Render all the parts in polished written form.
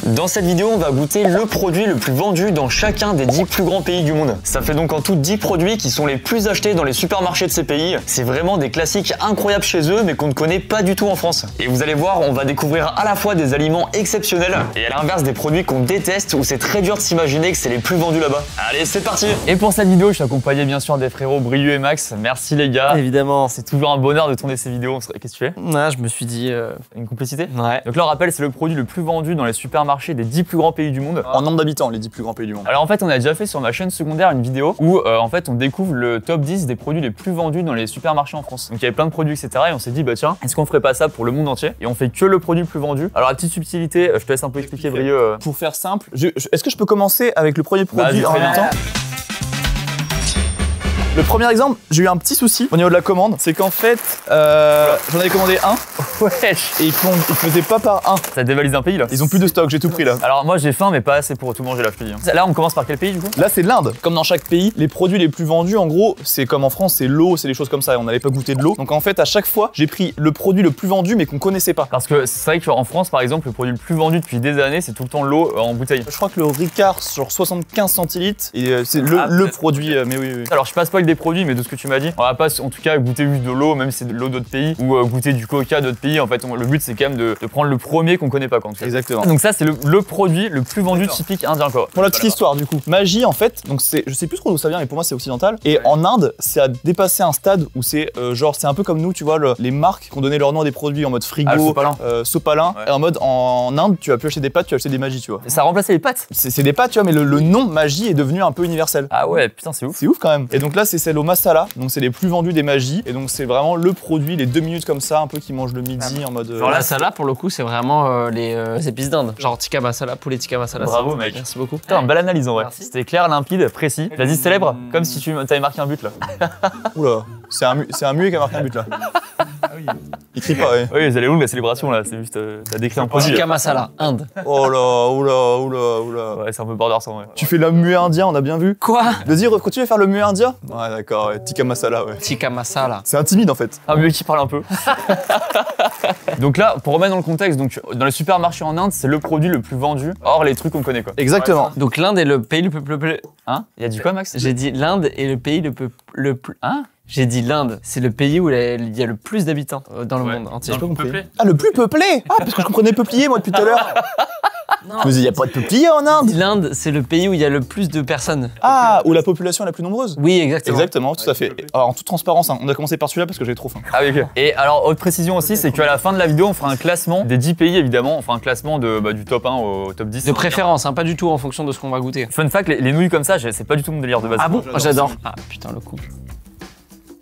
Dans cette vidéo, on va goûter le produit le plus vendu dans chacun des 10 plus grands pays du monde. Ça fait donc en tout 10 produits qui sont les plus achetés dans les supermarchés de ces pays. C'est vraiment des classiques incroyables chez eux, mais qu'on ne connaît pas du tout en France. Et vous allez voir, on va découvrir à la fois des aliments exceptionnels et à l'inverse des produits qu'on déteste où c'est très dur de s'imaginer que c'est les plus vendus là-bas. Allez, c'est parti! Et pour cette vidéo, je suis accompagné bien sûr des frérots Brieux et Max. Merci les gars. Évidemment. C'est toujours un bonheur de tourner ces vidéos. Qu'est-ce que tu fais? Ouais, je me suis dit... Une complicité? Ouais. Donc là, on rappelle, c'est le produit le plus vendu dans les supermarchés des 10 plus grands pays du monde. En nombre d'habitants, les 10 plus grands pays du monde. Alors en fait, on a déjà fait sur ma chaîne secondaire une vidéo où en fait on découvre le top 10 des produits les plus vendus dans les supermarchés en France. Donc il y avait plein de produits, etc. Et on s'est dit, bah tiens, est-ce qu'on ferait pas ça pour le monde entier? Et on fait que le produit le plus vendu. Alors la petite subtilité, je te laisse un peu expliquer, Brieux. Pour faire simple, est-ce que je peux commencer avec le premier produit en même temps? Le premier exemple, j'ai eu un petit souci au niveau de la commande, c'est qu'en fait, j'en avais commandé un. Wesh! Et ils faisaient pas par un. Ça dévalise un pays là? Ils ont plus de stock, j'ai tout pris là. Alors moi j'ai faim mais pas assez pour tout manger là, je te dis. Là on commence par quel pays du coup? Là c'est l'Inde. Comme dans chaque pays, les produits les plus vendus en gros, c'est comme en France, c'est l'eau, c'est des choses comme ça. On n'avait pas goûté de l'eau. Donc en fait à chaque fois, j'ai pris le produit le plus vendu mais qu'on connaissait pas. Parce que c'est vrai qu'en France par exemple, le produit le plus vendu depuis des années, c'est tout le temps l'eau en bouteille. Je crois que le Ricard sur 75 centilitres, et c'est le produit, mais oui. Alors je passe pas avec des produits, mais de ce que tu m'as dit, on va pas en tout cas goûter juste de l'eau, même si c'est de l'eau d'autres pays, ou goûter du coca d'autres pays. En fait, le but c'est quand même de prendre le premier qu'on connaît pas quand même. Exactement. Donc ça c'est le produit le plus vendu typique indien quoi. Pour la petite histoire du coup, magie en fait, donc c'est, je sais plus trop d'où ça vient, mais pour moi c'est occidental. Et en Inde, ça a dépassé un stade où c'est genre c'est un peu comme nous, tu vois, les marques qui ont donné leur nom à des produits en mode frigo, sopalin. Ouais. Et en mode en Inde, tu as pu acheter des pâtes, tu as acheté des magies, tu vois. Ça a remplacé les pâtes. C'est des pâtes, tu vois, mais le nom magie est devenu un peu universel. Ah ouais, putain c'est ouf. C'est ouf quand même. Et donc là c'est celle au masala, donc c'est les plus vendus des magies. Et donc c'est vraiment le produit, les 2 minutes comme ça, un peu qui mangent le midi en mode. Genre masala pour le coup c'est vraiment les épices d'Inde. Genre tikka masala, poulet tikka masala. Bravo mec. Merci beaucoup. Putain, belle analyse en vrai. Merci. C'était clair, limpide, précis. Vas-y célèbre, comme si tu avais marqué un but là. Oula, c'est un muet qui a marqué un but là. Il crie pas, ouais. Oui, vous allez où la célébration là? C'est juste, t'as décrit un produit. Tikka masala, Inde. Oh là, oula. Ouais, c'est un peu border sans vrai. Tu fais le muet indien, on a bien vu. Quoi? Vas-y, continue à faire le muet indien. Ouais, d'accord, ouais. Tikka masala, ouais. Tikka masala. C'est intimide en fait. Un mieux qui parle un peu. Donc là, pour remettre dans le contexte, donc dans les supermarchés en Inde, c'est le produit le plus vendu, hors les trucs qu'on connaît quoi. Exactement. Donc l'Inde est le pays le plus... Hein? Il a dit quoi Max? J'ai dit l'Inde est le pays le plus... Hein? J'ai dit l'Inde, c'est le pays où il y a le plus d'habitants dans le monde entier. J'ai pas compris. Ah, le plus peuplé. Ah, parce que je comprenais peuplier moi depuis tout à l'heure. Non. Mais il y a pas de peuplier en Inde. L'Inde, c'est le pays où il y a le plus de personnes. Ah, où la population est la plus nombreuse. Oui, exactement. Exactement, tout à fait. Alors, en toute transparence, hein, on a commencé par celui-là parce que j'ai trop faim. Ah oui, ok. Et alors, autre précision aussi, c'est qu'à la fin de la vidéo, on fera un classement des 10 pays évidemment. On fera un classement du top 1 au top 10. De préférence, hein, pas du tout en fonction de ce qu'on va goûter. Fun fact, les nouilles comme ça, c'est pas du tout mon délire de base. Ah bon? J'adore. Ah putain, le coup.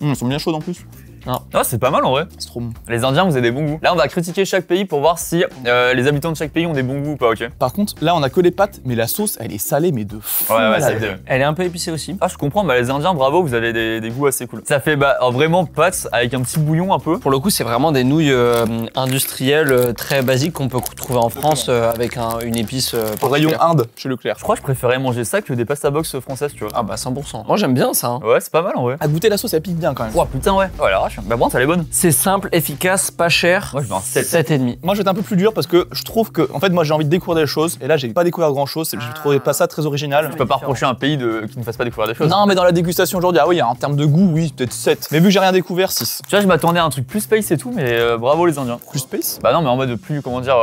Ils sont bien chaudes en plus. Ah, c'est pas mal en vrai. C'est trop bon. Les Indiens, vous avez des bons goûts. Là, on va critiquer chaque pays pour voir si les habitants de chaque pays ont des bons goûts ou pas, ok? Par contre, là, on a que les pâtes, mais la sauce, elle est salée, mais de fou. Ouais, c'est bien. Elle est un peu épicée aussi. Ah, je comprends, bah les Indiens, bravo, vous avez des goûts assez cool. Ça fait vraiment pâtes avec un petit bouillon un peu. Pour le coup, c'est vraiment des nouilles industrielles très basiques qu'on peut trouver en France avec une épice. Au rayon Inde, chez Leclerc. Je crois que je préférais manger ça que des pasta box françaises, tu vois. Ah bah 100%. Moi, j'aime bien ça. Hein. Ouais, c'est pas mal en vrai. À goûter la sauce, elle pique bien quand même. Oh putain, ouais. Oh la vache. Bah bon, ça elle est bonne. C'est simple, efficace, pas cher. Moi, je vais un 7. 7,5. Moi, j'étais un peu plus dur parce que je trouve que, en fait, moi, j'ai envie de découvrir des choses. Et là, j'ai pas découvert grand chose. Je trouvais pas ça très original. Je peux pas reprocher un pays qui ne fasse pas découvrir des choses. Non, mais dans la dégustation aujourd'hui, ah oui, en termes de goût, oui, peut-être 7. Mais vu que j'ai rien découvert, 6. Tu vois, je m'attendais à un truc plus space et tout, mais bravo les Indiens. Plus space? Bah non, mais en mode plus, comment dire,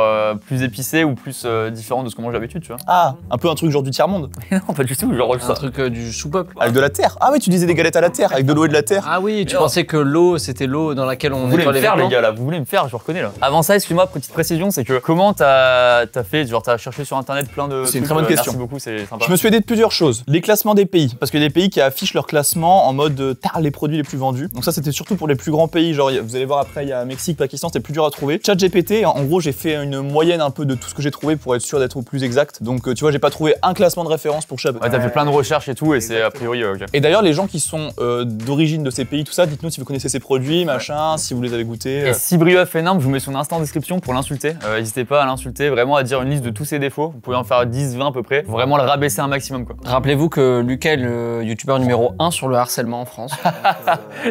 plus épicé ou plus différent de ce qu'on mange d'habitude, tu vois. Ah, un peu un truc genre du tiers-monde. Non, pas du tout, genre Un ça. truc du sous-peuple. Avec de la terre. Ah oui, tu disais des galettes à la terre, avec de l'eau et de la terre. Ah oui, tu pensais que l'eau, c'était l'eau dans laquelle on Vous voulez nettoie me les faire les vêtements. gars là, vous voulez me faire, je reconnais là. Avant ça, excuse-moi, petite précision, c'est que comment t'as fait, genre t'as cherché sur internet plein de C'est une trucs, très bonne question. Merci beaucoup, c'est sympa. Je me suis aidé de plusieurs choses. Les classements des pays, parce qu'il y a des pays qui affichent leur classement en mode les produits les plus vendus. Donc ça, c'était surtout pour les plus grands pays. Genre, vous allez voir après, il y a Mexique, Pakistan, c'était plus dur à trouver. ChatGPT, en gros, j'ai fait une moyenne un peu de tout ce que j'ai trouvé pour être sûr d'être au plus exact. Donc, tu vois, j'ai pas trouvé un classement de référence pour chaque. Ouais, t'as fait plein de recherches et tout, et c'est a priori ok. Et d'ailleurs, les gens qui sont d'origine de ces pays, tout ça, dites-nous si vous connaissez ces produits, machin, si vous les avez goûtés. Et si Brieux a fait nimble, je vous mets son instant en description pour l'insulter. N'hésitez pas à l'insulter, vraiment à dire une liste de tous ses défauts. Vous pouvez en faire 10, 20 à peu près. Faut vraiment le rabaisser un maximum quoi. Rappelez-vous que Lucas est le youtubeur numéro 1 sur le harcèlement en France.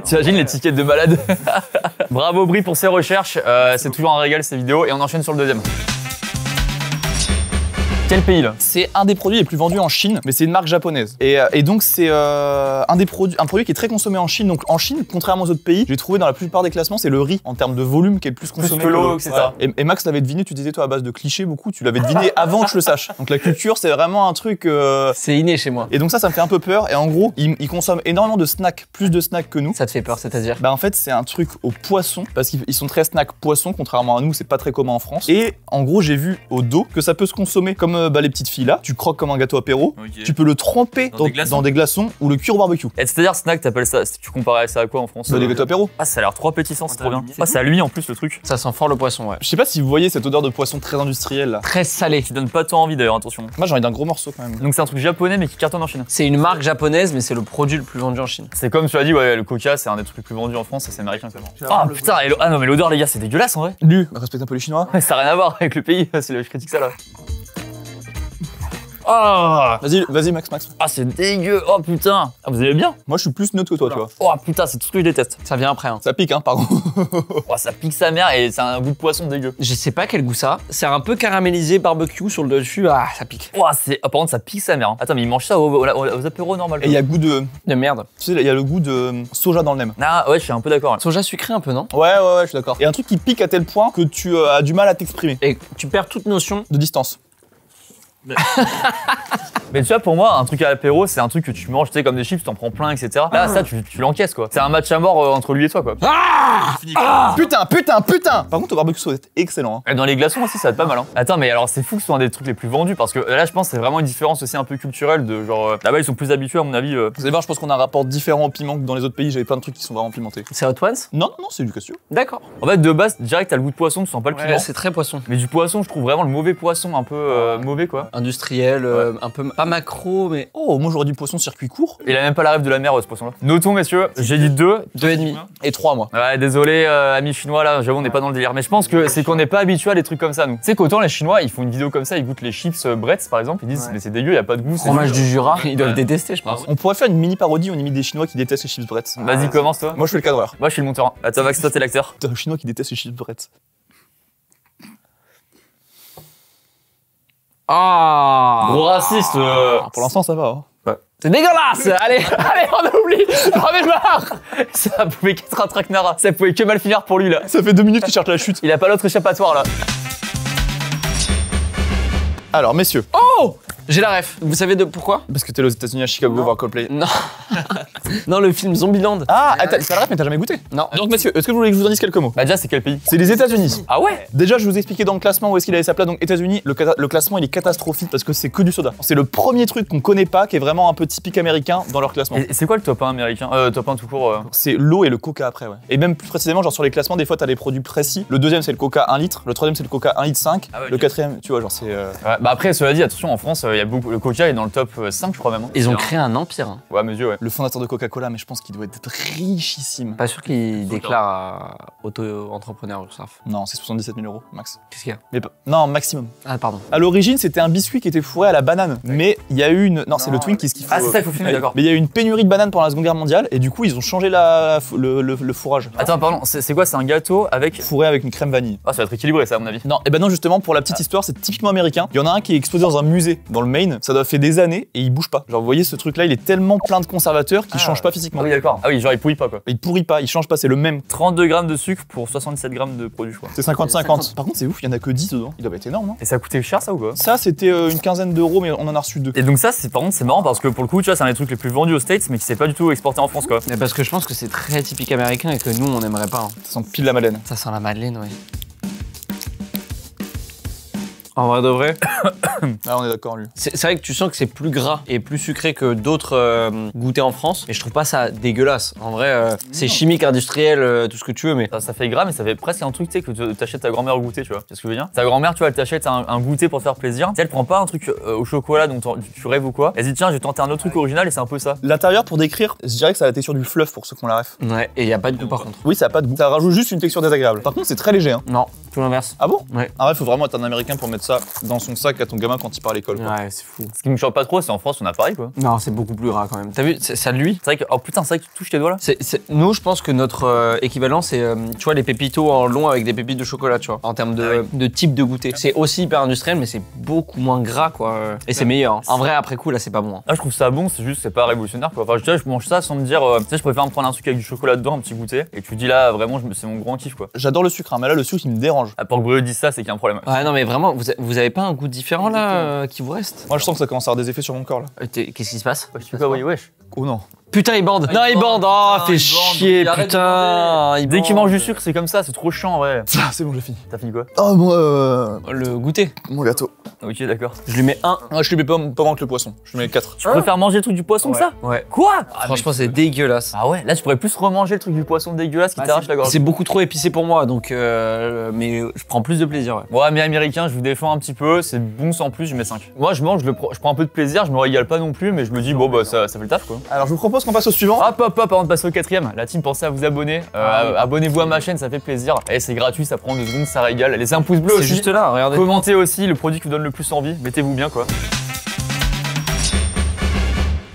T'imagines l'étiquette de malade. Bravo Brie pour ses recherches, c'est toujours un régal ces vidéos et on enchaîne sur le deuxième. Quel pays là? C'est un des produits les plus vendus en Chine, mais c'est une marque japonaise. Et donc c'est un produit qui est très consommé en Chine. Donc en Chine, contrairement aux autres pays, j'ai trouvé dans la plupart des classements, c'est le riz en termes de volume qui est le plus consommé. que l'eau, etc. Et Max l'avait deviné, tu disais toi à base de clichés beaucoup, tu l'avais deviné avant que je le sache. Donc la culture, c'est vraiment un truc. C'est inné chez moi. Et donc ça me fait un peu peur. Et en gros, ils consomment énormément de snacks, plus de snacks que nous. Ça te fait peur, c'est-à-dire? Bah en fait c'est un truc au poisson parce qu'ils sont très snack poisson contrairement à nous, c'est pas très commun en France. Et en gros j'ai vu au dos que ça peut se consommer comme les petites filles là, tu croques comme un gâteau apéro, tu peux le tremper dans des glaçons ou le cuire au barbecue. Et c'est-à-dire snack, t'appelles ça, tu comparais ça à quoi en France? Bah, des gâteaux apéro. Ah ça a l'air trop appétissant, c'est trop bien. Ah c'est à lui en plus le truc. Ça sent fort le poisson, ouais. Je sais pas si vous voyez cette odeur de poisson très industrielle là. Très salé. Qui donne pas tant envie d'ailleurs, attention. Moi j'ai envie d'un gros morceau quand même. Donc c'est un truc japonais mais qui cartonne en Chine. C'est une marque japonaise, mais c'est le produit le plus vendu en Chine. C'est comme tu as dit, ouais, le coca c'est un des trucs les plus vendus en France et c'est américain seulement. Ah putain, ah non mais l'odeur les gars c'est dégueulasse en vrai. Respecte un peu les Chinois. Ça a rien à voir avec le pays, je critique ça là. Ah, Vas-y Max. ah c'est dégueu, oh putain. Ah vous allez bien? Moi je suis plus neutre que toi, tu vois. Oh putain, c'est tout ce que je déteste. Ça vient après, hein. Ça pique hein, pardon. Oh ça pique sa mère et c'est un goût de poisson dégueu. Je sais pas quel goût ça a. C'est un peu caramélisé barbecue sur le dessus. Ah, ça pique. Oh c'est, par contre ça pique sa mère. Hein. Attends mais ils mangent ça aux apéros normal. Et il y a goût de... De merde. Tu sais, il y a le goût de soja dans le nem. Ah ouais, je suis un peu d'accord. Soja sucré un peu, non? Ouais, je suis d'accord. Et un truc qui pique à tel point que tu as du mal à t'exprimer. Et tu perds toute notion. De distance. Mais tu vois, pour moi, un truc à l'apéro, c'est un truc que tu manges, tu sais, comme des chips, t'en prends plein, etc. Là, ça, tu l'encaisses, quoi. C'est un match à mort entre lui et toi, quoi. Putain. Par contre, au barbecue, ça doit être excellent. Hein. Et dans les glaçons aussi, ça va être pas mal. Hein. Attends, mais alors, c'est fou que ce soit un des trucs les plus vendus parce que là, je pense que c'est vraiment une différence aussi un peu culturelle de genre. Là-bas, ils sont plus habitués, à mon avis. Vous allez voir, je pense qu'on a un rapport différent au piment que dans les autres pays. J'avais plein de trucs qui sont vraiment pimentés. C'est Hot Ones? Non, c'est du cassio. D'accord. En fait, de base, direct, t'as le goût de poisson, tu sens pas le piment. C'est très poisson. Mais du poisson, je trouve vraiment le mauvais poisson, un peu mauvais, quoi. Industriel, un peu pas macro, mais. Oh, moi j'aurais dit poisson circuit court. Il a même pas la rêve de la mer, ce poisson-là. Notons, messieurs, j'ai dit 2. 2,5. Et 3, moi. Ouais, désolé, amis chinois, là, j'avoue, on n'est pas dans le délire. Mais je pense que c'est qu'on n'est pas habitué à des trucs comme ça, nous. Tu sais qu'autant les Chinois, ils font une vidéo comme ça, ils goûtent les chips Bretz, par exemple, ils disent, mais c'est dégueu, y a pas de goût. Fromage du Jura, ils doivent détester, je pense. On pourrait faire une mini parodie, on imite des Chinois qui détestent les chips Bretz. Vas-y, commence, toi. Moi je fais le cadreur. Moi, je suis le monteur. Attends, Max, toi, t'es l'acteur. T'as un Chinois qui déteste les chips Bretz. Ah. Gros raciste. Pour l'instant, ça va. Hein. C'est dégueulasse. Allez, on oublie. J'en ai marre. Ça pouvait qu'être un traquenard. Ça pouvait que mal finir pour lui, là. Ça fait 2 minutes qu'il cherche la chute. Il a pas l'autre échappatoire, là. Alors, messieurs. Oh, j'ai la ref. Vous savez de pourquoi? Parce que t'es aux États-Unis à Chicago voir Coldplay. Non. Non, le film Zombieland. Ah, t'as la ref, mais t'as jamais goûté. Non. Donc, messieurs, est-ce que vous voulez que je vous en dise quelques mots? Bah, déjà, c'est quel pays? C'est les États-Unis. Ah ouais? Déjà, je vous ai expliqué dans le classement où est-ce qu'il avait sa place. Donc, États-Unis, le classement il est catastrophique parce que c'est que du soda. C'est le premier truc qu'on connaît pas qui est vraiment un peu typique américain dans leur classement. Et c'est quoi le top 1 américain? Top 1 tout court. C'est l'eau et le coca après, ouais. Et même plus précisément, genre sur les classements, des fois t'as des produits précis. Le deuxième c'est le coca 1 litre, le troisième c'est le coca 1 litre 5, Ah ouais, le ok. quatrième, tu vois, genre c'est. Ouais, bah après, cela dit, attention, en France, il y a beaucoup. Le coca est dans le top 5, je crois même. Hein. Ils ont créé un empire. Hein. Ouais, mes yeux, ouais. Le fondateur de Coca-Cola, mais je pense qu'il doit être richissime. Pas sûr qu'il déclare à auto-entrepreneur URSAF. Non, c'est 77 000 € max. Qu'est-ce qu'il y a? Mais non, maximum. Ah, pardon. À l'origine, c'était un biscuit qui était fourré à la banane. Mais il y a eu une. Non, c'est le Twinkies qu'il faut. Ah, c'est ça, il faut filmer, d'accord. Mais il y a eu une pénurie de bananes pendant la Seconde Guerre mondiale et du coup, ils ont changé le fourrage. Attends, pardon, c'est quoi? C'est un gâteau avec. Fourré avec une crème vanille. Ah, ça va être équilibré, ça, à mon avis. Non, et ben non, justement, pour la petite histoire, c'est typiquement américain. Il y en a un qui est exposé dans un musée dans le Maine. Ça doit faire des années et il bouge pas. Genre, vous voyez, ce truc-là, il est tellement plein de conservateurs qu'il change pas physiquement. Ah oui, d'accord. Ah oui, genre, il pourrit pas, quoi. Il pourrit pas, il change pas, c'est le même. 32 grammes de sucre pour 77 grammes de produit, je crois. C'est 50-50. Par contre, c'est ouf, il y en a que 10 dedans. Il doit être énorme, non? Et ça coûtait cher, ça ou quoi? Ça, c'était une quinzaine d'euros, mais on en a reçu 2. Et donc ça, par contre, c'est marrant parce que pour le coup, tu vois, c'est un des trucs les plus vendus aux States, mais qui s'est pas du tout exporté en France, quoi. Mais parce que je pense que c'est très typique américain et que nous, on aimerait pas. Hein. Ça sent pile la madeleine. Ça sent la madeleine, ouais. En vrai de vrai. Ah, on est d'accord, lui. C'est vrai que tu sens que c'est plus gras et plus sucré que d'autres goûters en France. Et je trouve pas ça dégueulasse. En vrai, c'est chimique, industriel, tout ce que tu veux, mais. Ça fait gras, mais ça fait presque un truc, tu sais, que t'achètes ta grand-mère au goûter, tu vois. C'est ce que je veux dire? Ta grand-mère, tu vois, elle t'achète un goûter pour te faire plaisir. Tu sais, elle prend pas un truc au chocolat dont tu rêves ou quoi. Elle dit, tiens, je vais tenter un autre truc original et c'est un peu ça. L'intérieur, pour décrire, je dirais que ça a été sur du fluff pour ceux qui ont la ref. Ouais, et y a pas de goût par contre. Oui, ça a pas de goût. Ça rajoute juste une texture désagréable. Par contre, c'est très léger, hein. Non, tout l'inverse. Ah bon? Ouais. Ah ouais, faut vraiment être un américain pour mettre mettre ça dans son sac à ton gamin quand il part à l'école. Ouais, c'est fou. Ce qui me choque pas trop, c'est en France, on a pareil quoi. Non, c'est beaucoup plus gras quand même. T'as vu, ça lui. C'est vrai que, oh putain, c'est vrai que tu touches tes doigts là. Nous, je pense que notre équivalent, c'est, tu vois, les pépitos en long avec des pépites de chocolat, tu vois, en termes de type de goûter. C'est aussi hyper industriel, mais c'est beaucoup moins gras, quoi. Et c'est meilleur. Hein. En vrai, après coup, là, c'est pas bon. Hein. Là, je trouve ça bon, c'est juste, c'est pas révolutionnaire quoi. Enfin, tu vois, je mange ça sans me dire, tu sais, je préfère me prendre un truc avec du chocolat dedans, un petit goûter. Et tu dis là, vraiment, c'est mon grand kiff quoi. J'adore le sucre, hein, mais là, le sucre, il me dérange. Pour que Bruno dise ça, c'est qu'il y a un problème. Ouais, non, mais vraiment, vous avez pas un goût différent là qui vous reste? Moi, je sens que ça commence à avoir des effets sur mon corps là. Qu'est-ce qui se passe? Je sais pas, oui, wesh. Oh non. Putain, il bande. Non, il bande. Oh, putain, fait il chier, bande. putain. Dès qu'il mange du sucre, c'est comme ça, c'est trop chiant, ouais. Ça, c'est bon, j'ai fini. T'as fini quoi? Oh, Le goûter. mon gâteau. Ok, d'accord. Je lui mets 1. Ah, je lui mets pas moins que le poisson. Je lui mets 4. Tu préfères manger le truc du poisson que ça? Ouais. Quoi? Franchement, c'est dégueulasse. Ah ouais, là tu pourrais plus remanger le truc du poisson dégueulasse qui t'arrache la gorge. C'est beaucoup trop épicé pour moi, donc mais je prends plus de plaisir. Ouais. Ouais, mais américain, je vous défends un petit peu, c'est bon sans plus, je mets 5. Moi je mange, je prends un peu de plaisir, je me régale pas non plus, mais je me dis bon bah ça fait le taf quoi. Alors, je vous propose qu'on passe au suivant. Hop, avant de passer au 4ème, la team, pensez à vous abonner, abonnez-vous à ma chaîne, ça fait plaisir. Et c'est gratuit, ça prend 2 secondes, ça régale. Laissez un pouce bleu C'est aussi. juste là, regardez. Commentez aussi le produit qui vous donne le plus envie, mettez-vous bien quoi.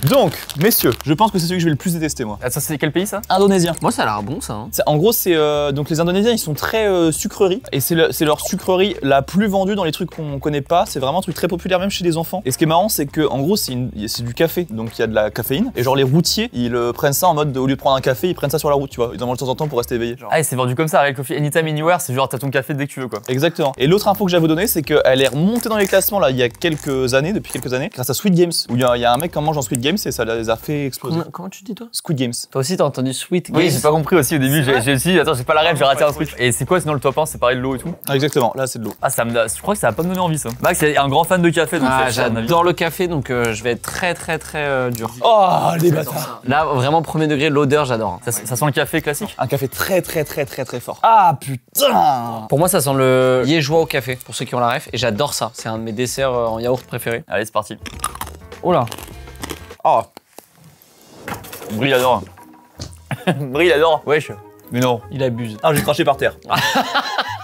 Donc, messieurs, je pense que c'est celui que je vais le plus détester, moi. Ah, ça c'est quel pays ça? Indonésien. Moi, ça a l'air bon, ça. Hein. En gros, c'est donc les Indonésiens, ils sont très sucreries et c'est leur sucrerie la plus vendue dans les trucs qu'on connaît pas. C'est vraiment un truc très populaire même chez les enfants. Et ce qui est marrant, c'est que en gros, c'est du café, donc il y a de la caféine. Et genre les routiers, ils prennent ça en mode au lieu de prendre un café, ils prennent ça sur la route, tu vois. Ils en mangent de temps en temps pour rester éveillés. Genre. Ah, et c'est vendu comme ça, Real Coffee Anytime Anywhere, c'est genre t'as ton café dès que tu veux quoi. Exactement. Et l'autre info que j'ai à vous donner, c'est qu'elle est remontée dans les classements là il y a quelques années, depuis quelques années, grâce à Squid Games, où il y a un mec qui en mange en Squid Games et ça les a fait exploser. Comment tu dis, toi? Squid Games. Toi aussi, t'as entendu Sweet Games? Oui, j'ai pas compris aussi au début, j'ai dit attends, j'ai pas la rêve, j'ai raté un truc. Et c'est quoi sinon le top 1, c'est pareil de l'eau et tout? Ah, exactement, là c'est de l'eau. Ah, je crois que ça va pas me donner envie ça. Max est un grand fan de café donc Ah, c'est ça, à mon avis. j'adore le café, donc je vais être très dur. Oh les bâtards. Là, vraiment, premier degré, l'odeur, j'adore. Ça sent le café classique? Un café très fort. Ah putain. Pour moi, ça sent le liégeois au café, pour ceux qui ont la ref, et j'adore ça. C'est un de mes desserts en yaourt préférés. Allez, c'est parti. Oh là. Oh. Brie adore. Brie adore. Wesh. Mais non. Il abuse. Ah, j'ai craché par terre.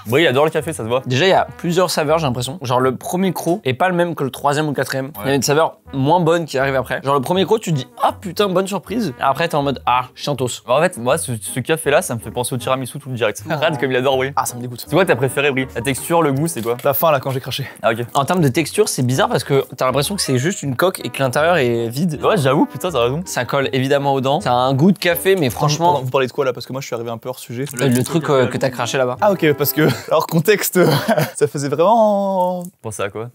Brie adore le café, ça se voit. Déjà, il y a plusieurs saveurs, j'ai l'impression. Genre, le premier croc est pas le même que le troisième ou le quatrième. Il y a une saveur moins bonne qui arrive après. Genre, le premier croc, tu te dis, ah putain, bonne surprise. Et après, t'es en mode, ah, chiantos. En fait, moi, ce café-là, ça me fait penser au tiramisu tout le direct. Regarde comme il adore Brie. Ah, ça me dégoûte. C'est quoi que t'as préféré, Brie? La texture, le goût, c'est quoi? La fin là quand j'ai craché. Ah, ok. En termes de texture, c'est bizarre parce que t'as l'impression que c'est juste une coque et que l'intérieur est vide. Ouais, j'avoue, putain, t'as raison. Ça colle évidemment aux dents. Ça a un goût de café, mais franchement, Vous parlez de quoi là? Parce que moi je suis arrivé un peu hors sujet. le truc que t'as craché là-bas. Ah ok, parce que, alors contexte, ça faisait vraiment... Pensez à quoi?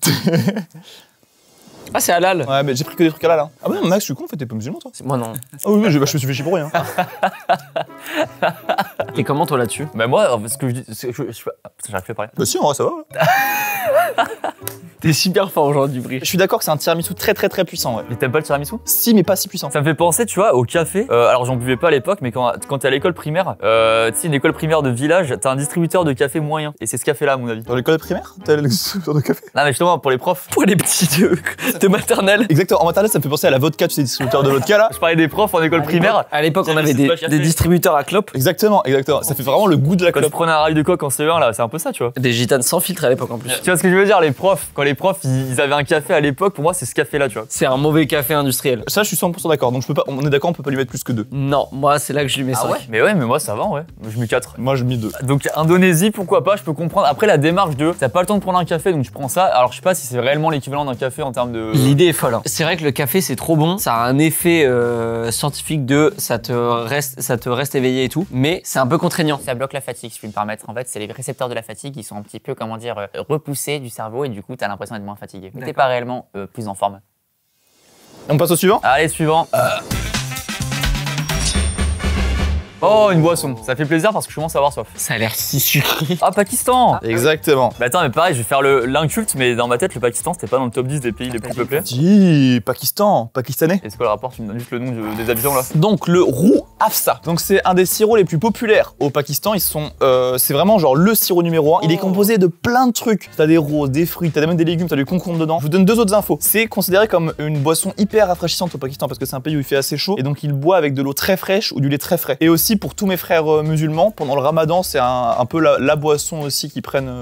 Ah, c'est halal. Ouais mais j'ai pris que des trucs à là. Ah bah non, Max, je suis con, en fait t'es pas musulman toi. Moi, non. Ah oui, je me suis fait chier pour rien. Et comment toi là-dessus? Bah, moi, ce que je dis. Putain, j'arrive plus à parler. Bah si, en vrai ça va. Ouais. T'es super fort aujourd'hui, Brie. Je suis d'accord que c'est un tiramisu très puissant, ouais. Mais t'aimes pas le tiramisu? Si, mais pas si puissant. Ça me fait penser, tu vois, au café. Alors, j'en buvais pas à l'époque, mais quand t'es à l'école primaire, tu sais, une école primaire de village, t'as un distributeur de café moyen. Et c'est ce café-là, à mon avis. Dans l'école primaire, t'as le distributeur de café. Non, mais justement, pour les profs. Pour les petits de maternelle. Exactement, en maternelle ça me fait penser à la vodka, tu sais, distributeur de vodka là. Je parlais des profs en école primaire. À l'époque, on avait C'est pas café. des distributeurs à clopes. Exactement. Ça fait vraiment le goût de la Quand je clope. prenais un rail de coque en CE1, là, c'est un peu ça, tu vois. Des gitanes sans filtre à l'époque en plus. Tu vois ce que je veux dire, les profs, quand les profs ils avaient un café à l'époque, pour moi c'est ce café-là, tu vois. C'est un mauvais café industriel. Ça je suis 100% d'accord, donc je peux pas, on est d'accord, on peut pas lui mettre plus que 2. Non, moi c'est là que je lui mets 5. Mais moi ça va, ouais. Je mets 4. Moi je mets 2. Donc Indonésie, pourquoi pas, je peux comprendre. Après la démarche de, t'as pas le temps de prendre un café, donc tu prends ça. Alors je sais pas si c'est réellement l'équivalent d'un café en termes de... L'idée est folle. Hein. C'est vrai que le café c'est trop bon, ça a un effet scientifique de ça te reste éveillé et tout, mais c'est un peu contraignant. Ça bloque la fatigue, si je puis me permettre. En fait, c'est les récepteurs de la fatigue qui sont un petit peu, comment dire, repoussés du cerveau et du coup, t'as l'impression d'être moins fatigué. Mais t'es pas réellement plus en forme. On passe au suivant. Allez, suivant. Oh, une boisson. Ça fait plaisir parce que je commence à avoir soif. Ça a l'air si sucré. Ah, Pakistan. Exactement. Bah attends, mais pareil, je vais faire l'inculte, mais dans ma tête, le Pakistan, c'était pas dans le top 10 des pays les plus peuplés. Dis, Pakistan, pakistanais. Et c'est quoi le rapport? Tu me donnes juste le nom des habitants là? Donc le roux Afsa. Donc c'est un des sirops les plus populaires au Pakistan. Ils sont, c'est vraiment genre le sirop numéro 1. Il est composé de plein de trucs. T'as des roses, des fruits, t'as même des légumes, t'as du concombre dedans. Je vous donne 2 autres infos. C'est considéré comme une boisson hyper rafraîchissante au Pakistan parce que c'est un pays où il fait assez chaud et donc ils boivent avec de l'eau très fraîche ou du lait très frais. Et aussi accessible pour tous mes frères musulmans. Pendant le ramadan, c'est un peu la boisson aussi qu'ils prennent.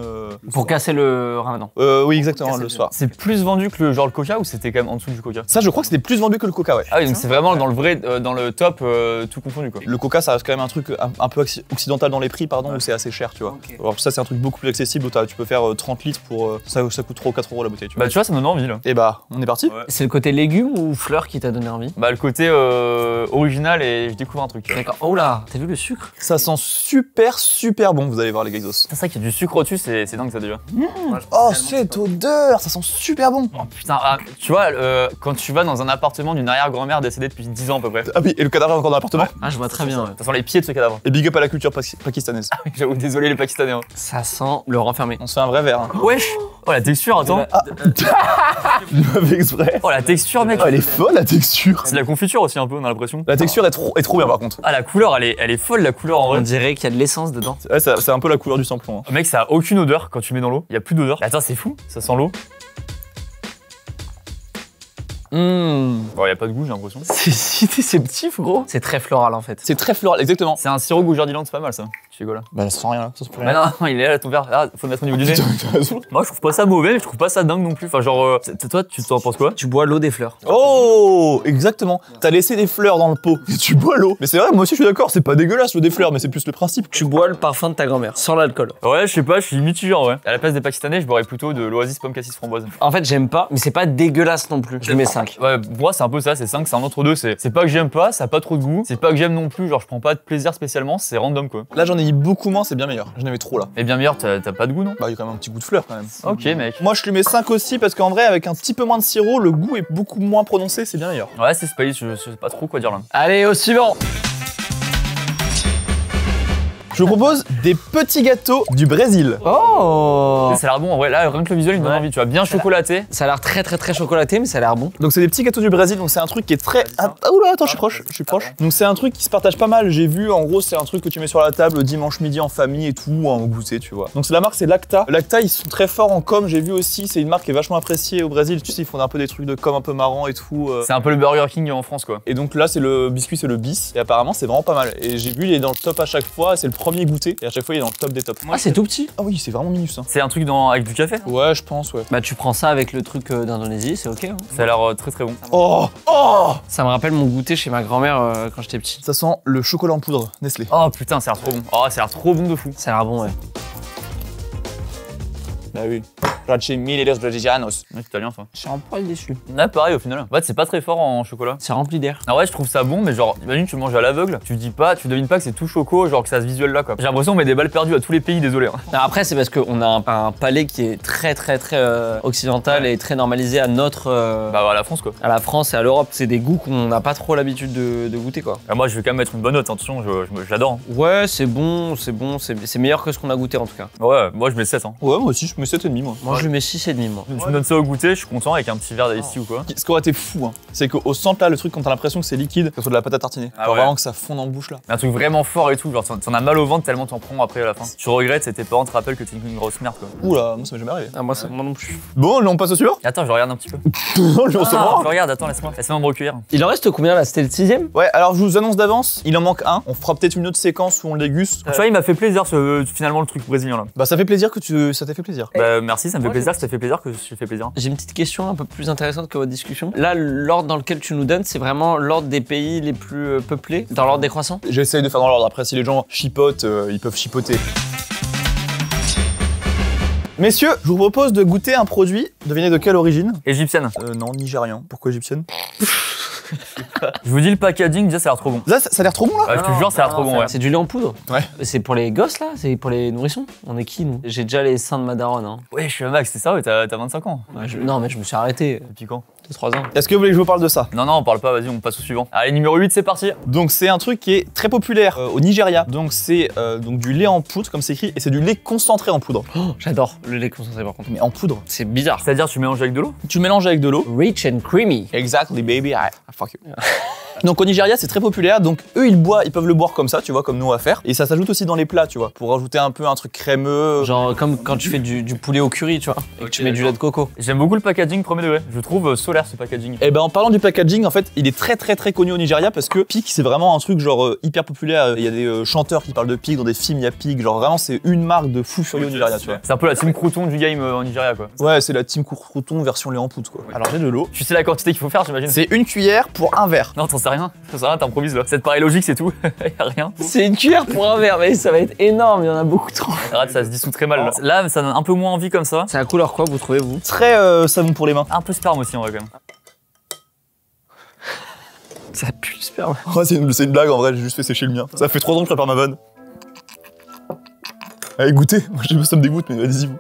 Pour casser le ramadan. Oui, exactement, le soir. C'est plus vendu que le coca ou c'était quand même en dessous du coca? Ça, je crois que c'était plus vendu que le coca, ouais. Ah oui, donc c'est vraiment dans le vrai, dans le top, tout confondu quoi. Le coca, ça reste quand même un truc un peu occidental dans les prix, pardon, où c'est assez cher, tu vois. Ok. Alors ça, c'est un truc beaucoup plus accessible où tu peux faire 30 litres pour. Ça coûte 3 ou 4 euros la bouteille, tu vois. Bah tu vois, ça me donne envie là. Et bah, on est parti. Ouais. C'est le côté légumes ou fleurs qui t'a donné envie? Bah le côté original et je découvre un truc. D'accord. Oh là, t'as vu le sucre? Ça sent super bon, vous allez voir les gazos. C'est ça qu'il y a du sucre au-dessus, c'est dingue ça déjà. Oh, cette odeur, ça sent super bon. Oh putain, tu vois, quand tu vas dans un appartement d'une arrière-grand-mère décédée depuis 10 ans à peu près. Ah oui, et le cadavre est encore dans l'appartement. Ah, je vois très bien. Ouais. Ça sent les pieds de ce cadavre. Et big up à la culture pakistanaise. J'avoue, désolé les Pakistanais. Hein. Ça sent le renfermé. On se fait un vrai verre. Hein. Wesh. Oh la texture, attends. Je l'avais fait exprès. Oh la texture mec. Oh, elle est folle la texture. C'est de la confiture aussi un peu, on a l'impression. La texture est trop bien par contre. Ah la couleur, elle est folle la couleur en On vrai. dirait qu'il y a de l'essence dedans. Ouais, c'est un peu la couleur du samplon. Hein. Mec, ça a aucune odeur quand tu mets dans l'eau. Il y a plus d'odeur. Attends, c'est fou, ça sent l'eau. Bon, il y a pas de goût, j'ai l'impression. C'est petit, gros. C'est très floral en fait. C'est très floral, exactement. C'est un sirop goût jardiland, c'est pas mal ça. Tu rigoles. Bah ça sent rien là, ça sent plus Bah rien. non, il est là ton verre. Ah, faut le mettre au niveau du nez. Putain, t'as raison. Moi, je trouve pas ça mauvais, mais je trouve pas ça dingue non plus. Enfin, genre, toi, tu t'en penses quoi? Tu bois l'eau des fleurs. Oh, exactement. T'as laissé des fleurs dans le pot et tu bois l'eau. Mais c'est vrai, moi aussi je suis d'accord, c'est pas dégueulasse l'eau des fleurs, mais c'est plus le principe. Tu bois le parfum de ta grand-mère, sans l'alcool. Ouais, je sais pas, je suis mitigé en vrai. À la place des Pakistanais, je boirais plutôt de l'Oasis pomme cassis framboise. En fait, j'aime pas, mais c'est pas dégueulasse non plus. Je lui mets 5. Ouais, pour moi, c'est un peu ça, c'est 5, c'est un entre-deux. C'est pas que j'aime pas, ça a pas trop de goût. C'est pas que j'aime non plus, genre, je prends pas de plaisir spécialement, c'est random quoi. Là j'en ai eu beaucoup moins, c'est bien meilleur. J'en avais trop là. Et bien meilleur, t'as pas de goût, non? Bah il y a quand même un petit goût de fleur quand même. Ok, mec. Moi je lui mets 5 aussi parce qu'en vrai avec un petit peu moins de sirop, le goût est beaucoup moins prononcé, c'est bien meilleur. Ouais, c'est spicy, je sais pas trop quoi dire là. Allez, au suivant. Je vous propose des petits gâteaux du Brésil. Oh. Ça a l'air bon en vrai, là, rien que le visuel, il me donne envie, tu vois, bien chocolaté. Ça a l'air très chocolaté, mais ça a l'air bon. Donc c'est des petits gâteaux du Brésil, donc c'est un truc qui est très... Ah oula, attends, je suis proche. Donc c'est un truc qui se partage pas mal, j'ai vu, en gros c'est un truc que tu mets sur la table dimanche midi en famille et tout, en goûter, tu vois. Donc c'est la marque, c'est Lacta. Lacta, ils sont très forts en com, j'ai vu aussi, c'est une marque qui est vachement appréciée au Brésil, tu sais, ils font un peu des trucs de com un peu marrants et tout. C'est un peu le Burger King en France quoi. Et donc là c'est le biscuit, c'est le bis, et apparemment c'est vraiment pas mal. Et j'ai vu, il est dans le top à chaque fois, c'est le premier goûté, et à chaque fois il est dans le top des tops. Ah, c'est tout petit. Ah oui, c'est vraiment minus. Hein. C'est un truc avec du café. Ouais, je pense, ouais. Bah, tu prends ça avec le truc d'Indonésie, c'est ok. Hein. Ça a l'air très bon. Oh Ça me rappelle mon goûter chez ma grand-mère quand j'étais petit. Ça sent le chocolat en poudre, Nestlé. Oh putain, ça a l'air trop bon. Oh, ça a l'air trop bon de fou. Ça a l'air bon, ouais. Bah oui. Rache mille los brésilianos. Ouais, italien ça. Je suis un poil déçu. Ouais, pareil au final. En fait, c'est pas très fort en chocolat. C'est rempli d'air. Ah ouais, je trouve ça bon, mais genre, imagine tu le manges à l'aveugle, tu devines pas que c'est tout choco, genre que ça a ce visuel là quoi. J'ai l'impression qu'on met des balles perdues à tous les pays, désolé. Hein. Alors après, c'est parce qu'on a un palais qui est très occidental et très normalisé à notre. Bah à la France quoi. À la France et à l'Europe. C'est des goûts qu'on n'a pas trop l'habitude de goûter quoi. Ah, moi je vais quand même mettre une bonne note, attention, j'adore. Hein. Ouais, c'est bon, c'est meilleur que ce qu'on a goûté en tout cas. Ouais, moi je mets 7. Hein. Ouais, moi aussi, je mets 7,5 moi. Moi, je lui mets 6,5 moi. Tu me donnes ça au goûter, je suis content avec un petit verre d'ici ou quoi. Ce qui aurait été fou, hein, c'est qu'au centre là, le truc quand t'as l'impression que c'est liquide, que ce soit de la pâte à tartiner. Ah Genre ouais. vraiment que ça fonde en bouche là. Un truc vraiment fort et tout, genre t'en as mal au ventre tellement t'en prends après à la fin. Tu regrettes et tes parents te rappellent que t'es une grosse merde quoi. Oula, moi ça m'est jamais arrivé. Ah, moi non plus. Bon, là on passe au suivant. Attends, je regarde un petit peu. Non, je recevoir. Je regarde, attends, laisse-moi me recueillir. Il en reste combien là? C'était le 6ème? Ouais, alors je vous annonce d'avance, il en manque un. On fera peut-être une autre séquence où on le déguste. Tu vois, il m'a fait plaisir finalement le truc brésilien là. Bah ça fait plaisir que ça t'ait fait plaisir. Bah merci, ça me fait plaisir, ça fait plaisir que je fais plaisir. J'ai une petite question un peu plus intéressante que votre discussion. Là, l'ordre dans lequel tu nous donnes, c'est vraiment l'ordre des pays les plus peuplés, dans l'ordre décroissant? J'essaye de faire dans l'ordre. Après, si les gens chipotent, ils peuvent chipoter. Messieurs, je vous propose de goûter un produit. Devinez de quelle origine? Égyptienne. Non, nigérian. Pourquoi égyptienne? Je vous dis le packaging, déjà ça a l'air trop bon. Ça a l'air trop bon là. Ouais, je te jure, ça a l'air trop bon, ouais. C'est du lait en poudre? Ouais. C'est pour les gosses là? C'est pour les nourrissons? On est qui nous? J'ai déjà les seins de ma daronne. Hein. Ouais, je suis un max, c'est ça, ouais, t'as 25 ans. Ouais, non, mais je me suis arrêté. Depuis quand? 2-3 ans. Est-ce que vous voulez que je vous parle de ça? Non, on parle pas, vas-y, on passe au suivant. Allez, numéro 8, c'est parti. Donc c'est un truc qui est très populaire au Nigeria. Donc c'est donc du lait en poudre comme c'est écrit et c'est du lait concentré en poudre. Oh, j'adore le lait concentré par contre. Mais en poudre. C'est bizarre. C'est-à-dire, tu mélanges avec de l'eau? Tu mélanges avec de l'eau. Rich and creamy. Exactly baby. I fuck you. Donc au Nigeria, c'est très populaire. Donc eux, ils peuvent le boire comme ça, tu vois, comme nous on va faire. Et ça s'ajoute aussi dans les plats, tu vois, pour rajouter un peu un truc crémeux. Genre comme quand tu fais du poulet au curry, tu vois, et que tu mets du lait de coco. J'aime beaucoup le packaging premier degré. Je trouve solaire ce packaging. Et ben en parlant du packaging, en fait, il est très connu au Nigeria parce que Pig, c'est vraiment un truc genre hyper populaire. Il y a des chanteurs qui parlent de Pig dans des films, il y a Pig. Genre vraiment, c'est une marque de fou furieux au Nigeria, tu vois. C'est un peu la team crouton du game en Nigeria, quoi. Ouais, c'est la team crouton version lait en poudre, quoi. Alors j'ai de l'eau. Tu sais la quantité qu'il faut faire, j'imagine. C'est une cuillère pour un verre. Non, t'en sais rien. T'improvises là. Ça te paraît logique, c'est tout. Y'a rien. C'est une cuillère pour un verre, mais ça va être énorme, il y en a beaucoup trop. Arrête, ça se dissout très mal là. Là, ça donne un peu moins envie comme ça. C'est la couleur quoi, vous trouvez, vous? Très savon pour les mains. Un peu sperme aussi en vrai quand même. Ça pue le sperme. Ouais, c'est une blague en vrai, j'ai juste fait sécher le mien. Ça fait 3 ans que je prépare ma vanne. Allez, goûtez. Moi, je sais pas, ça me dégoûte, mais allez-y vous.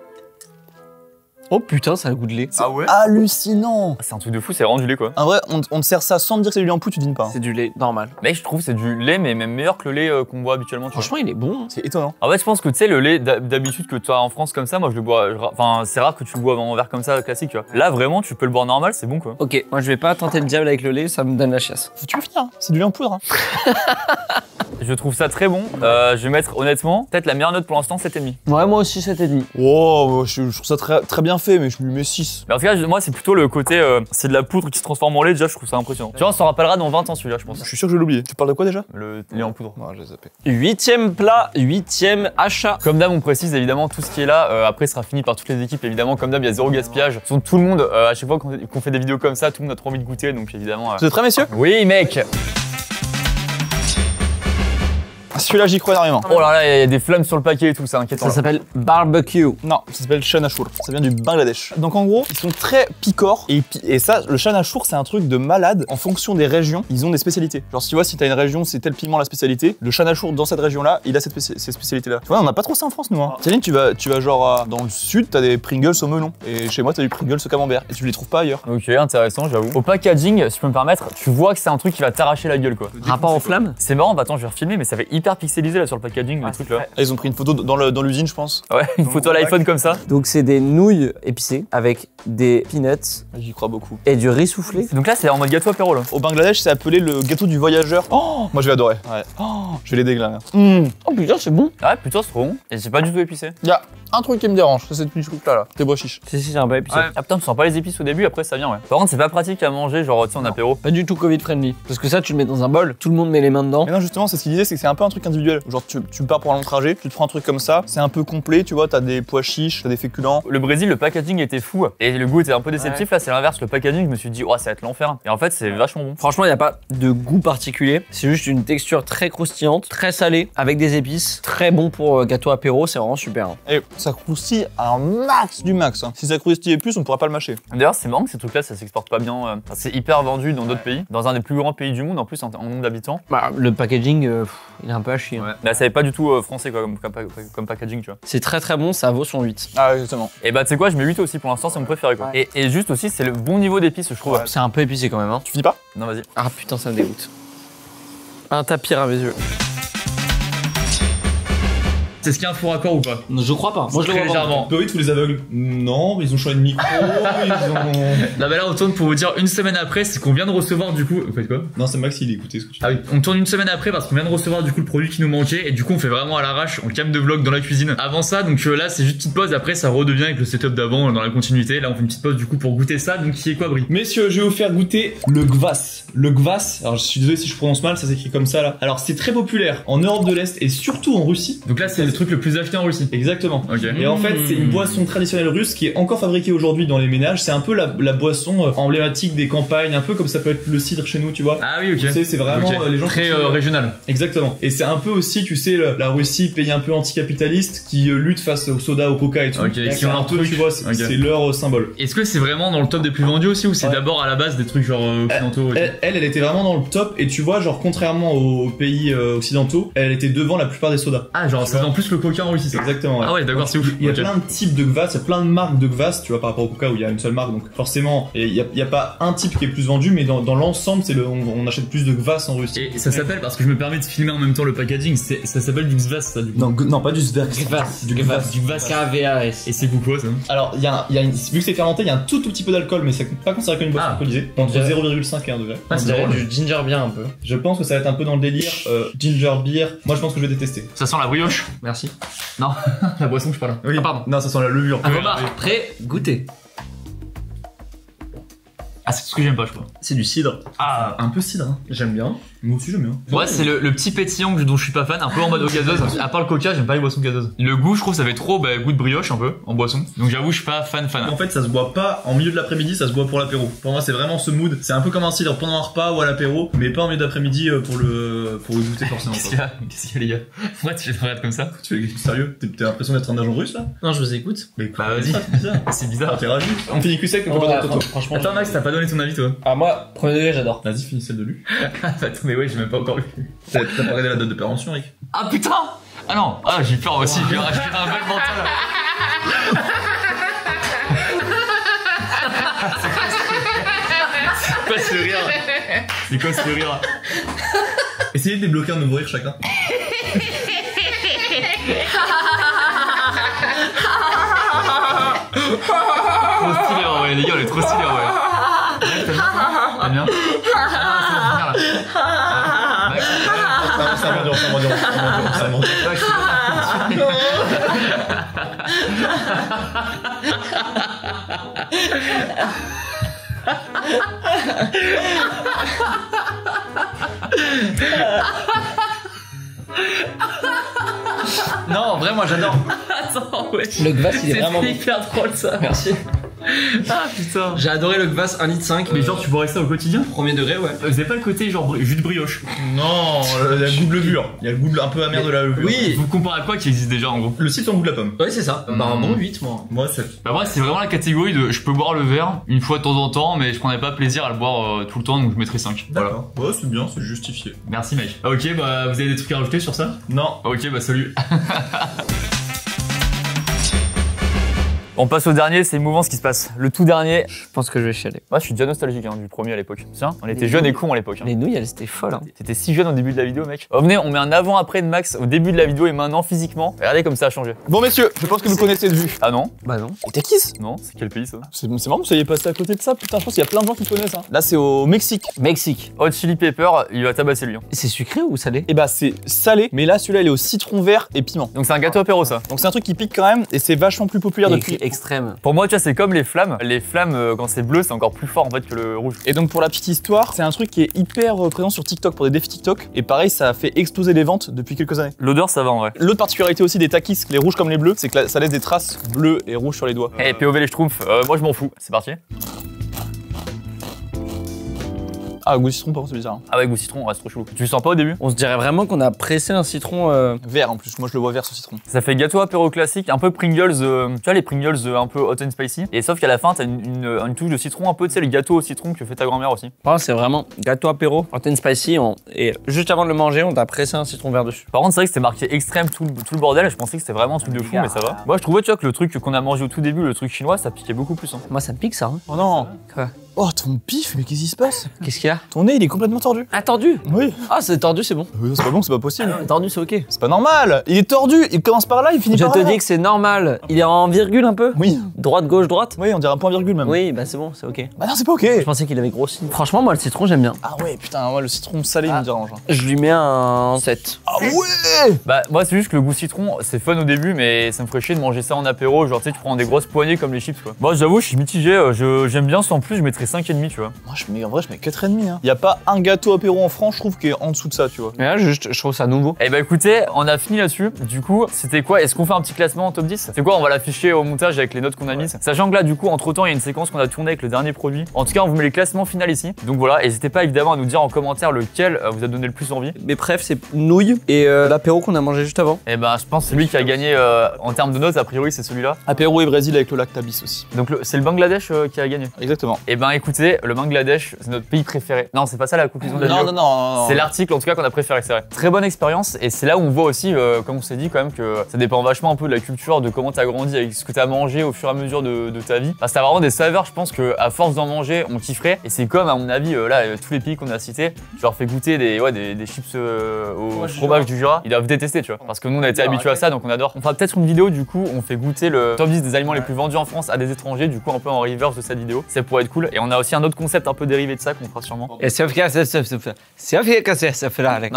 Oh putain, ça a le goût de lait. Ah ouais? Hallucinant. C'est un truc de fou, c'est vraiment du lait quoi. En vrai, on te sert ça sans te dire que c'est du lait en poudre, tu dînes pas. Hein. C'est du lait normal. Mec, je trouve que c'est du lait, mais même meilleur que le lait qu'on boit habituellement. Tu vois. Franchement, il est bon. C'est étonnant. En fait, je pense que tu sais, le lait d'habitude que tu as en France comme ça, moi je le bois. Enfin, c'est rare que tu le bois en verre comme ça, classique, tu vois. Là, vraiment, tu peux le boire normal, c'est bon quoi. Ok, moi je vais pas tenter le diable avec le lait, ça me donne la chiasse. Tu veux finir, hein. C'est du lait en poudre. Hein. Je trouve ça très bon. Je vais mettre honnêtement, peut-être la meilleure note pour l'instant, 7,5. Ouais, moi aussi 7,5. Wow, je trouve ça très bien fait, mais je lui mets 6. Mais en tout cas, moi, c'est plutôt le côté, c'est de la poudre qui se transforme en lait, déjà, je trouve ça impressionnant. Tu vois, on s'en rappellera dans 20 ans celui-là, je pense. Je suis sûr que je vais l'oublier. Tu parles de quoi déjà? Le lait en poudre. Ouais, je l'ai zappé. 8ème plat, 8ème achat. Comme d'hab, on précise évidemment tout ce qui est là. Après, sera fini par toutes les équipes. Évidemment, comme d'hab, il y a zéro gaspillage. Tout le monde, à chaque fois qu'on fait des vidéos comme ça, tout le monde a trop envie de goûter. Donc évidemment. Vous êtes prêts, messieurs? Oui, mec. Celui-là, j'y crois énormément. Oh là là, il y a des flammes sur le paquet et tout, c'est inquiétant. Ça s'appelle barbecue. Non, ça s'appelle chanachur. Ça vient du Bangladesh. Donc en gros, ils sont très picords. Et ça, le chanachur, c'est un truc de malade. En fonction des régions, ils ont des spécialités. Genre, si tu vois, si t'as une région, c'est tel piment la spécialité. Le chanachur dans cette région-là, il a ces spécialités-là. Tu vois, on n'a pas trop ça en France, nous. Hein. Céline, tu vas genre dans le sud, t'as des Pringles au melon. Et chez moi, t'as du Pringles au camembert. Et tu les trouves pas ailleurs. Ok, intéressant, j'avoue. Au packaging, si je peux me permettre, tu vois que c'est un truc qui va t'arracher la gueule, quoi. Rapport aux flammes. C'est marrant, bah attends, je vais refilmer, mais ça fait hyper pixelisé là sur le packaging, le truc là. Là, ils ont pris une photo dans l'usine, je pense. Ouais, une photo à l'iPhone comme ça. Donc c'est des nouilles épicées avec des peanuts J'y crois beaucoup. et du riz soufflé. Donc là, c'est en mode gâteau apéro là. Au Bangladesh, c'est appelé le gâteau du voyageur. Oh, moi je vais adorer. Ouais. Oh, je vais l'aider là. Oh putain, c'est bon. Ouais, plutôt c'est trop bon. Et c'est pas du tout épicé. Y a un truc qui me dérange, c'est cette petite truc là. Tes bois chiches. Si, c'est un peu épicé. Ouais. Ah putain, tu sens pas les épices au début, après ça vient, ouais. Par contre, c'est pas pratique à manger, genre, tu sais, en apéro. Pas du tout Covid friendly. Parce que ça, tu le mets dans un bol, tout le monde met les mains dedans. Mais non, justement, c'est ce qu'il disait, c'est que c'est un peu un truc individuel. Genre, tu pars pour un long trajet, tu te prends un truc comme ça, c'est un peu complet, tu vois, t'as des pois chiches, t'as des féculents. Le Brésil, le packaging était fou. Et le goût était un peu déceptif. Là, c'est l'inverse. Le packaging, je me suis dit, oh, ça va être l'enfer. Et en fait, c'est vachement bon. Franchement, il n'y a pas de goût particulier. C'est juste une texture très croustillante, très salée, avec des épices. Très bon pour gâteau apéro, c'est vraiment super. Hein. Et ça croustille à un max du max. Hein. Si ça croustillait plus, on pourrait pas le mâcher. D'ailleurs, c'est marrant que ces trucs-là, ça s'exporte pas bien. Enfin, c'est hyper vendu dans d'autres pays. Dans un des plus grands pays du monde, en plus, en nombre d'habitants. Bah, le packaging, il est un peu à chier. Hein. Là, ça n'est pas du tout français, quoi, comme packaging, tu vois. C'est très bon, ça vaut son 8. Ah, exactement. Et bah, tu sais quoi, je mets 8 aussi pour l'instant, c'est mon préféré, quoi. Ouais. Et juste aussi, c'est le bon niveau d'épices, je trouve. C'est un peu épicé quand même. Hein. Tu finis pas? Non, vas-y. Ah putain, ça me dégoûte. Un tapis à mes yeux. C'est ce qu'il y a un faux raccord ou pas? Je crois pas. Moi, je le vois légèrement. Peurit tous les aveugles. Non, ils ont changé de micro, ils ont. Non, mais là, on tourne pour vous dire une semaine après, c'est qu'on vient de recevoir du coup. Vous faites quoi? Non, c'est Max, il écoutait ce que tu Ah oui, on tourne une semaine après parce qu'on vient de recevoir du coup le produit qui nous manquait et du coup on fait vraiment à l'arrache en cam de vlog dans la cuisine. Avant ça, donc là c'est juste une petite pause, après ça redevient avec le setup d'avant dans la continuité. Là on fait une petite pause du coup pour goûter ça, donc qui est quoi Brie? Messieurs, je vais vous faire goûter le gvas. Le gvas, alors je suis désolé si je prononce mal, ça s'écrit comme ça là. Alors c'est très populaire en Europe de l'Est et surtout en Russie. Donc là c'est le truc le plus acheté en Russie. Exactement. Ok. Et en fait, c'est une boisson traditionnelle russe qui est encore fabriquée aujourd'hui dans les ménages. C'est un peu la boisson emblématique des campagnes, un peu comme ça peut être le cidre chez nous, tu vois. Ah oui, ok. Tu sais, c'est vraiment Ok. les gens très qui- régional. Exactement. Et c'est un peu aussi, tu sais, la Russie, pays un peu anticapitaliste qui lutte face au soda, au coca et tout. Ok, Et qui c'est ont un leur peu, truc. tu vois, c'est Ok. c'est leur symbole. Est-ce que c'est vraiment dans le top des plus vendus aussi ou c'est Ouais. d'abord à la base des trucs genre occidentaux? Ok. Elle était vraiment dans le top et tu vois, genre contrairement aux pays occidentaux, elle était devant la plupart des sodas. Ah genre c'est en plus plus le coca en Russie, ça. Exactement. Ouais. Ah ouais, d'accord, c'est ouf. Il y a Ok. plein de types de kvass, il y a plein de marques de kvass, tu vois, par rapport au coca où il y a une seule marque, donc forcément, il y a pas un type qui est plus vendu, mais dans l'ensemble, on achète plus de kvass en Russie. Et ça s'appelle, parce que je me permets de filmer en même temps le packaging, ça s'appelle du kvass, ça, du coup. Non, pas du Sverk. Du kvass. Du kvass. K-V-A-S. Et c'est quoi ça? Alors, il y a vu que c'est fermenté, il y a un tout petit peu d'alcool, mais c'est pas considéré comme une boisson Ah. alcoolisée, entre dirait- 0,5 et 1 degré. Ah, On c'est dirait drôle. du ginger bien un peu. Je pense que ça va être un peu dans le délire ginger beer. Moi, je pense que je vais détester. Ça sent la brioche. Merci. Non, la boisson, je parle. Oui. Ah, pardon. Non, ça sent la levure. Un remarque, prêt, goûter. Ah, c'est tout ce que j'aime pas, je crois. C'est du cidre. Ah, Un peu cidre, hein. J'aime bien. Moi aussi, j'aime bien. ouais, c'est le petit pétillant dont je suis pas fan, un peu en mode eau gazeuse. À part le coca, j'aime pas les boissons gazeuses. Le goût, je trouve, ça fait trop goût de brioche un peu en boisson. Donc j'avoue, je suis pas fan. En fait, ça se boit pas en milieu de l'après-midi, ça se boit pour l'apéro. Pour moi, c'est vraiment ce mood. C'est un peu comme un cidre pendant un repas ou à l'apéro, mais pas en milieu d'après-midi pour le goûter forcément. Qu'est-ce qu'il y a? Qu'est-ce qu'il y a, les gars? Pourquoi tu regardes comme ça? Tu es sérieux? T'as l'impression d'être un agent russe là? Non, je vous écoute. Mais Bah, vas-y. C'est bizarre. C'est Ah, bizarre. t'es ravi? On finit cul sec, on peut pas donner ton tour. franchement. Attends, Max, t'as pas donné ton avis, toi? Ah, moi, premier degré, j'adore. Vas-y, finis celle de lui. Attends, mais ouais, j'ai même pas encore vu. T'as pas regardé la date de péremption, Rick? Ah putain! Ah non! Ah, j'ai peur aussi, j'ai un bel mental. C'est quoi ce rire? C'est quoi ce rire? Essayez de débloquer un nouveau rire chacun. Trop stylé en vrai, les gars, on est trop stylé en vrai. Ouais, t'aimes bien? Ah, c'est bon, viens là. Max, C'est un mendiant, c'est un mendiant, c'est un mendiant. Max, c'est bon. Non, en vrai, moi, j'adore. Attends, ouais. Le kvass, il est vraiment bon. hyper drôle ça. Merci. Ah putain. J'ai adoré le kvass 1,5 litre. Mais genre, tu boirais ça au quotidien? Premier degré, ouais. Vous avez pas le côté genre jus de brioche? Non, il y a le goût de levure. Il y a le goût un peu amer de la levure. Oui. Vous comparez à quoi qui existe déjà en gros? Le citron, goût de la pomme. Ouais, c'est ça. Bah, un bon 8, moi. Moi, 7. Bah moi c'est vraiment la catégorie de je peux boire le verre une fois de temps en temps mais je prendrais pas plaisir à le boire tout le temps donc je mettrais 5. Voilà. D'accord. Ouais, c'est bien, c'est justifié. Merci mec. Ok bah vous avez des trucs à rajouter sur ça? Non. Ok bah salut. On passe au dernier, c'est émouvant ce qui se passe. Le tout dernier. Je pense que je vais chialer. Moi, je suis déjà nostalgique du premier à l'époque. Tiens, on était jeunes et cons à l'époque. Les nouilles, elles étaient folles. Hein. T'étais si jeune au début de la vidéo, mec. Oh, venez, on met un avant-après de Max au début de la vidéo et maintenant physiquement. Regardez comme ça a changé. Bon messieurs, je pense que vous connaissez de vue. Ah non? Bah non. Et t'es qui ça? Non, c'est quel pays ça? C'est marrant, vous soyez passé à côté de ça, putain, je pense qu'il y a plein de gens qui connaissent. Hein. Là, c'est au Mexique. Mexique. Hot Chili Pepper, il va tabasser lui. C'est sucré ou salé? Et bah, c'est salé, mais là, celui-là, il est au citron vert et piment. Donc c'est un gâteau apéro ça. Donc, c'est un truc qui pique quand même et c'est vachement plus populaire Il y a depuis. écrit extrême. Pour moi, tu vois, c'est comme les flammes. Les flammes, quand c'est bleu, c'est encore plus fort en fait que le rouge. Et donc, pour la petite histoire, c'est un truc qui est hyper présent sur TikTok pour des défis TikTok. Et pareil, ça a fait exploser les ventes depuis quelques années. L'odeur, ça va en vrai. L'autre particularité aussi des takis, les rouges comme les bleus, c'est que ça laisse des traces bleues et rouges sur les doigts. Eh, POV les schtroumpfs, moi je m'en fous. C'est parti. Ah, goût citron, par contre, c'est bizarre. Ah ouais, goût citron, on reste trop chelou. Tu le sens pas au début? On se dirait vraiment qu'on a pressé un citron. Vert en plus, moi je le vois vert ce citron. Ça fait gâteau apéro classique, un peu Pringles, tu vois les Pringles un peu hot and spicy. Et sauf qu'à la fin, t'as une touche de citron, un peu, tu sais, les gâteaux au citron que fait ta grand-mère aussi. Oh, c'est vraiment gâteau apéro, hot and spicy. Et juste avant de le manger, on t'a pressé un citron vert dessus. Par contre, c'est vrai que c'était marqué extrême tout le bordel. Je pensais que c'était vraiment un truc de fou, mais ça va. Moi, je trouvais, tu vois, que le truc qu'on a mangé au tout début, le truc chinois, ça piquait beaucoup plus. Hein. Moi, ça me pique ça. Hein. Oh non. Quoi? Oh, ton pif, mais qu'est-ce qui se passe? Qu'est-ce qu'il y a? Ton nez, il est complètement tordu. Ah, tordu. Oui. Ah, c'est tordu, c'est bon. C'est pas bon, c'est pas possible. Tordu, c'est ok. C'est pas normal. Il est tordu. Il commence par là, il finit Je par te là. dis que c'est normal. Il est en virgule un peu? Oui. Droite, gauche, droite? Oui, on dirait un point virgule même. Oui, bah c'est bon, c'est ok. Bah non, c'est pas ok. Je pensais qu'il avait grossi. Franchement, moi, le citron, j'aime bien. Ah ouais, putain, moi le citron salé, il me dérange. Hein. Je lui mets un 7. Ah ouais. Bah, moi, c'est juste que le goût citron, c'est fun au début, mais ça me ferait chier de manger ça en apéro. Genre, tu sais, tu prends des grosses poignées comme les chips, quoi. Moi, j'avoue, je suis mitigé. J'aime bien, sans plus, je mettrais 5,5, tu vois. Moi, en vrai, je mets 4,5. Hein. Y a pas un gâteau apéro en France, je trouve, qui est en dessous de ça, tu vois. Mais là, juste, je trouve ça nouveau. Eh bah, écoutez, on a fini là-dessus. Du coup, c'était quoi? Est-ce qu'on fait un petit classement en top 10? C'est quoi? On va l'afficher au montage avec les notes qu'on a mises. Sachant que là, du coup, entre temps, il y a une séquence qu'on a tournée avec le dernier produit. En tout cas, on vous met les classements finaux ici. Donc voilà, n'hésitez pas évidemment à nous dire en commentaire lequel vous a donné le plus envie. Mes préf, c'est nouilles et l'apéro qu'on a mangé juste avant. Et ben, je pense que celui qui a gagné en termes de notes, a priori, c'est celui-là. Apéro et Brésil avec le Lactabis aussi. Donc, c'est le Bangladesh qui a gagné. Exactement. Et ben, écoutez, le Bangladesh, c'est notre pays préféré. Non, c'est pas ça la conclusion de la vidéo. Non. C'est l'article en tout cas qu'on a préféré, c'est vrai. Très bonne expérience et c'est là où on voit aussi, comme on s'est dit quand même, que ça dépend vachement un peu de la culture, de comment t'as grandi, avec ce que t'as mangé au fur et à mesure de ta vie. Parce que t'as vraiment des saveurs, je pense qu'à force d'en manger, on kifferait. Et c'est comme, à mon avis, là, tous les pays qu'on a cités, tu leur fais goûter des chips au fromage du Jura, ils doivent détester, tu vois. Parce que nous, on a été habitués à ça, donc on adore. On fera peut-être une vidéo, du coup, on fait goûter le top 10 des aliments les plus vendus en France à des étrangers, du coup, un peu en reverse de cette vidéo. Ça pourrait être cool. Et on a aussi un autre concept un peu dérivé de ça qu'on fera sûrement. Non,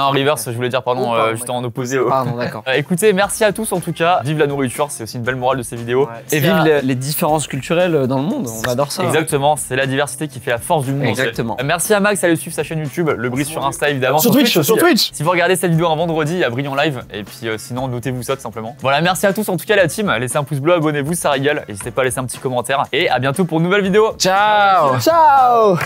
en reverse, je voulais dire, pardon, juste en opposé. Pardon, d'accord. Écoutez, merci à tous en tout cas. Vive la nourriture, c'est aussi une belle morale de ces vidéos. Et vive les différences culturelles dans le monde, on adore ça. Exactement, c'est la diversité qui fait la force du monde. Exactement. Merci à Max, allez suivre sa chaîne YouTube, le Brice sur Insta évidemment. Sur Twitch. Si vous regardez cette vidéo un vendredi, il y a Brie en live. Et puis sinon, notez-vous ça tout simplement. Voilà, merci à tous en tout cas la team. Laissez un pouce bleu, abonnez-vous, ça régale. N'hésitez pas à laisser un petit commentaire. Et à bientôt pour une nouvelle vidéo. Ciao. Ciao.